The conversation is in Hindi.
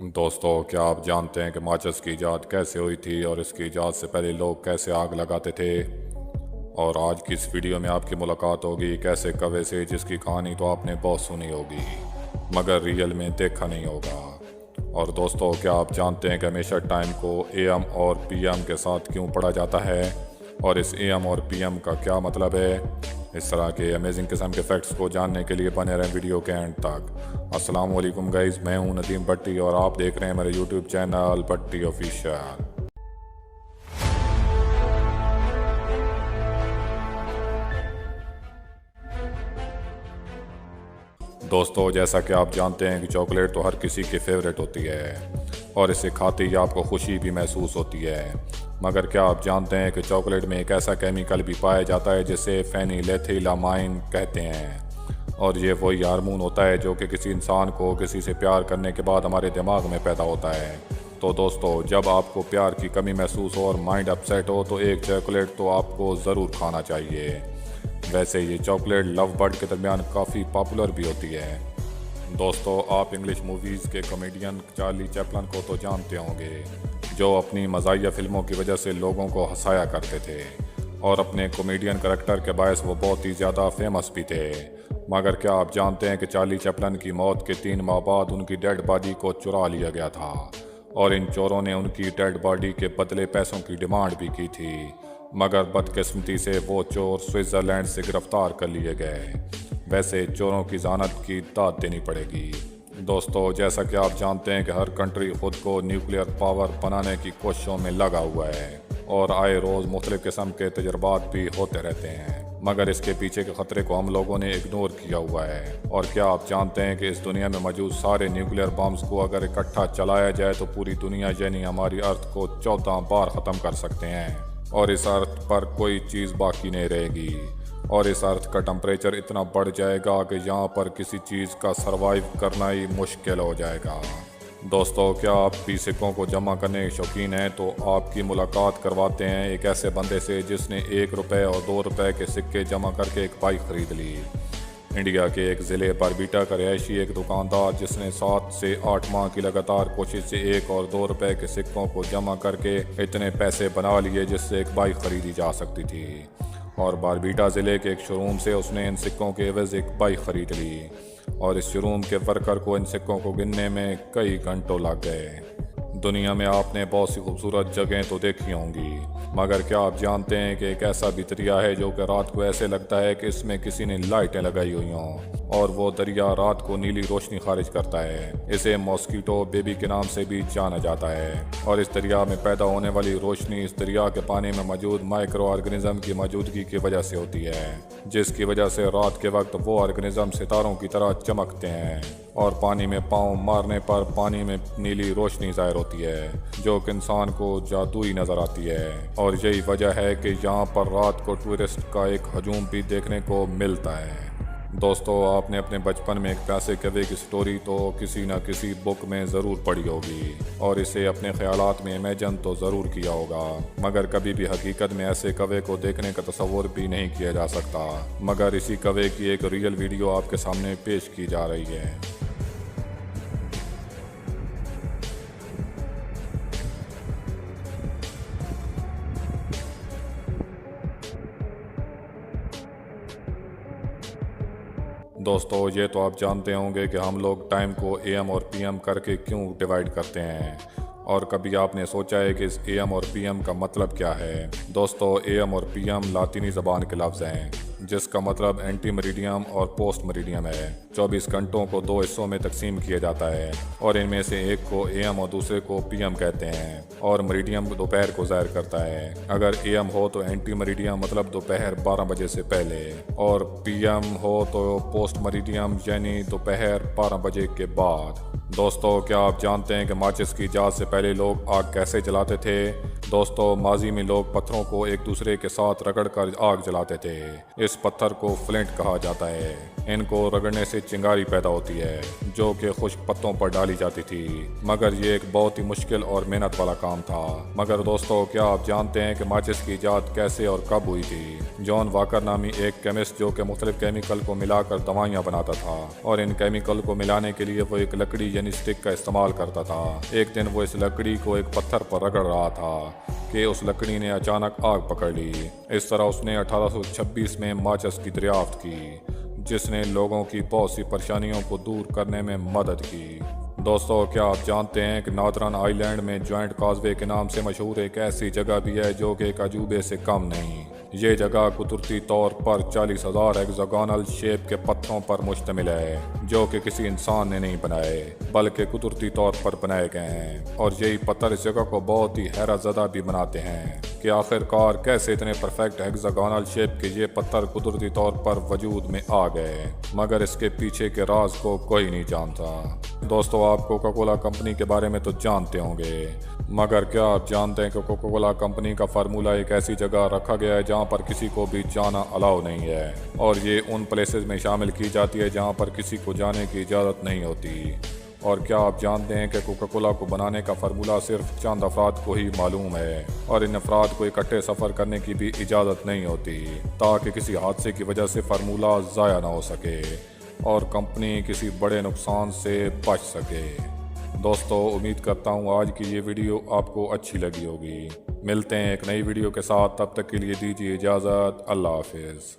दोस्तों, क्या आप जानते हैं कि माचिस की इजाद कैसे हुई थी और इसकी इजाद से पहले लोग कैसे आग लगाते थे। और आज की इस वीडियो में आपकी मुलाकात होगी एक ऐसे कौवे से जिसकी कहानी तो आपने बहुत सुनी होगी मगर रियल में देखा नहीं होगा। और दोस्तों, क्या आप जानते हैं कि हमेशा टाइम को एएम और पीएम के साथ क्यों पढ़ा जाता है और इस एएम और पीएम का क्या मतलब है। इस तरह के अमेजिंग किस्म के फैक्ट्स को जानने के लिए बने रहें वीडियो के एंड तक। अस्सलाम वालेकुम गाइस, मैं हूं नदीम भट्टी और आप देख रहे हैं मेरे यूट्यूब चैनल भट्टी ऑफिशियल। दोस्तों, जैसा कि आप जानते हैं कि चॉकलेट तो हर किसी की फेवरेट होती है और इसे खाते ही आपको खुशी भी महसूस होती है। मगर क्या आप जानते हैं कि चॉकलेट में एक ऐसा केमिकल भी पाया जाता है जिसे फेनिलेथिलामाइन कहते हैं। और ये वही हार्मोन होता है जो कि किसी इंसान को किसी से प्यार करने के बाद हमारे दिमाग में पैदा होता है। तो दोस्तों, जब आपको प्यार की कमी महसूस हो और माइंड अपसेट हो तो एक चॉकलेट तो आपको ज़रूर खाना चाहिए। वैसे ये चॉकलेट लव बर्ड के दरमियान काफ़ी पॉपुलर भी होती है। दोस्तों, आप इंग्लिश मूवीज़ के कॉमेडियन चार्ली चैपलन को तो जानते होंगे, जो अपनी मज़ाहिया फिल्मों की वजह से लोगों को हंसाया करते थे और अपने कॉमेडियन करैक्टर के बायस वो बहुत ही ज़्यादा फेमस भी थे। मगर क्या आप जानते हैं कि चार्ली चैपलन की मौत के 3 माह बाद उनकी डेड बॉडी को चुरा लिया गया था और इन चोरों ने उनकी डेड बॉडी के बदले पैसों की डिमांड भी की थी। मगर बदकिस्मती से वो चोर स्विट्ज़रलैंड से गिरफ्तार कर लिए गए। वैसे चोरों की ज़ानत की दाद देनी पड़ेगी। दोस्तों, जैसा कि आप जानते हैं कि हर कंट्री खुद को न्यूक्लियर पावर बनाने की कोशिशों में लगा हुआ है और आए रोज़ मुख्तलिफ किस्म के तजर्बात भी होते रहते हैं। मगर इसके पीछे के ख़तरे को हम लोगों ने इग्नोर किया हुआ है। और क्या आप जानते हैं कि इस दुनिया में मौजूद सारे न्यूक्लियर बम्स को अगर इकट्ठा चलाया जाए तो पूरी दुनिया यानी हमारी अर्थ को 14 बार ख़त्म कर सकते हैं और इस अर्थ पर कोई चीज़ बाकी नहीं रहेगी। और इस अर्थ का टेम्परेचर इतना बढ़ जाएगा कि यहाँ पर किसी चीज़ का सरवाइव करना ही मुश्किल हो जाएगा। दोस्तों, क्या आप भी सिक्कों को जमा करने के शौकीन हैं तो आपकी मुलाकात करवाते हैं एक ऐसे बंदे से जिसने 1 रुपये और 2 रुपये के सिक्के जमा करके एक बाइक ख़रीद ली। इंडिया के एक ज़िले बारबीटा का रहायशी एक दुकानदार जिसने 7 से 8 माह की लगातार कोशिश से 1 और 2 रुपए के सिक्कों को जमा करके इतने पैसे बना लिए जिससे एक बाइक खरीदी जा सकती थी। और बारबीटा ज़िले के एक शोरूम से उसने इन सिक्कों के एवज एक बाइक खरीद ली और इस शोरूम के वर्कर को इन सिक्कों को गिनने में कई घंटों लग गए। दुनिया में आपने बहुत सी खूबसूरत जगहें तो देखी होंगी, मगर क्या आप जानते हैं कि एक ऐसा भी दरिया है जो कि रात को ऐसे लगता है कि इसमें किसी ने लाइटें लगाई हुई हों और वो दरिया रात को नीली रोशनी खारिज करता है। इसे मॉस्किटो बेबी के नाम से भी जाना जाता है और इस दरिया में पैदा होने वाली रोशनी इस दरिया के पानी में मौजूद माइक्रो ऑर्गेनिज्म की मौजूदगी की वजह से होती है, जिसकी वजह से रात के वक्त वो ऑर्गेनिज्म सितारों की तरह चमकते हैं और पानी में पाँव मारने पर पानी में नीली रोशनी ज़ाहिर होती है जो कि इंसान को जादुई नज़र आती है। और यही वजह है कि यहाँ पर रात को टूरिस्ट का एक हजूम भी देखने को मिलता है। दोस्तों, आपने अपने बचपन में एक प्यासे कौवे की स्टोरी तो किसी न किसी बुक में ज़रूर पढ़ी होगी और इसे अपने ख्यालात में इमेजिन तो ज़रूर किया होगा, मगर कभी भी हकीकत में ऐसे कौवे को देखने का तसव्वुर भी नहीं किया जा सकता। मगर इसी कौवे की एक रियल वीडियो आपके सामने पेश की जा रही है। दोस्तों, ये तो आप जानते होंगे कि हम लोग टाइम को एएम और पीएम करके क्यों डिवाइड करते हैं। और कभी आपने सोचा है कि इस एएम और पीएम का मतलब क्या है। दोस्तों, एएम और पीएम लातीनी ज़बान के लफ्ज़ हैं जिसका मतलब एंटी मेरिडियम और पोस्ट मेरिडियम है। 24 घंटों को 2 हिस्सों में तकसीम किया जाता है और इनमें से एक को एएम और दूसरे को पीएम कहते हैं। और मेरिडियम दोपहर को ज़ाहिर करता है। अगर एएम हो तो एंटी मेरिडियम मतलब दोपहर 12 बजे से पहले, और पीएम हो तो पोस्ट मेरिडियम यानी दोपहर 12 बजे के बाद। दोस्तों, क्या आप जानते हैं कि माचिस की इजाद से पहले लोग आग कैसे जलाते थे। दोस्तों, माजी में लोग पत्थरों को एक दूसरे के साथ रगड़ कर आग जलाते थे। इस इस पत्थर को फ्लिंट कहा जाता है। इनको रगड़ने से चिंगारी पैदा होती है जो कि खुश्क पत्तों पर डाली जाती थी, मगर ये एक बहुत ही मुश्किल और मेहनत वाला काम था। मगर दोस्तों, क्या आप जानते हैं कि माचिस की इजाद कैसे और कब हुई थी? जॉन वॉकर नामी एक केमिस्ट जो कि मुख्तलिफ केमिकल को मिलाकर दवाइयाँ बनाता था, और इन केमिकल को मिलाने के लिए वो एक लकड़ी यानी स्टिक का इस्तेमाल करता था। एक दिन वो इस लकड़ी को एक पत्थर पर रगड़ रहा था कि उस लकड़ी ने अचानक आग पकड़ ली। इस तरह उसने 1826 में माचिस की दरियाफ्त की, जिसने लोगों की बहुत सी परेशानियों को दूर करने में मदद की। दोस्तों, क्या आप जानते हैं कि नॉर्दर्न आइलैंड में जॉइंट कॉजवे के नाम से मशहूर एक ऐसी जगह भी है जो कि एक अजूबे से कम नहीं। ये जगह कुदरती तौर पर 40,000 हेक्सागोनल शेप के पत्थरों पर मुश्तमिल है जो कि किसी इंसान ने नहीं बनाए बल्कि कुदरती तौर पर बनाए गए हैं। और यही पत्थर इस जगह को बहुत ही हैरतज़दा भी बनाते हैं कि आखिरकार कैसे इतने परफेक्ट हेक्सागोनल शेप के ये पत्थर कुदरती तौर पर वजूद में आ गए, मगर इसके पीछे के राज को कोई नहीं जानता। दोस्तों, आप कोका कोला कंपनी के बारे में तो जानते होंगे, मगर क्या आप जानते हैं कि कोका कोला कंपनी का फार्मूला एक ऐसी जगह रखा गया है जहां पर किसी को भी जाना अलाउ नहीं है, और ये उन प्लेसेस में शामिल की जाती है जहां पर किसी को जाने की इजाज़त नहीं होती। और क्या आप जानते हैं कि कोका कोला को बनाने का फार्मूला सिर्फ चंद अफराद को ही मालूम है, और इन अफराद को इकट्ठे सफ़र करने की भी इजाज़त नहीं होती ताकि किसी हादसे की वजह से फार्मूला ज़ाया ना हो सके और कंपनी किसी बड़े नुकसान से बच सके। दोस्तों, उम्मीद करता हूँ आज की ये वीडियो आपको अच्छी लगी होगी। मिलते हैं एक नई वीडियो के साथ, तब तक के लिए दीजिए इजाज़त। अल्लाह हाफिज़।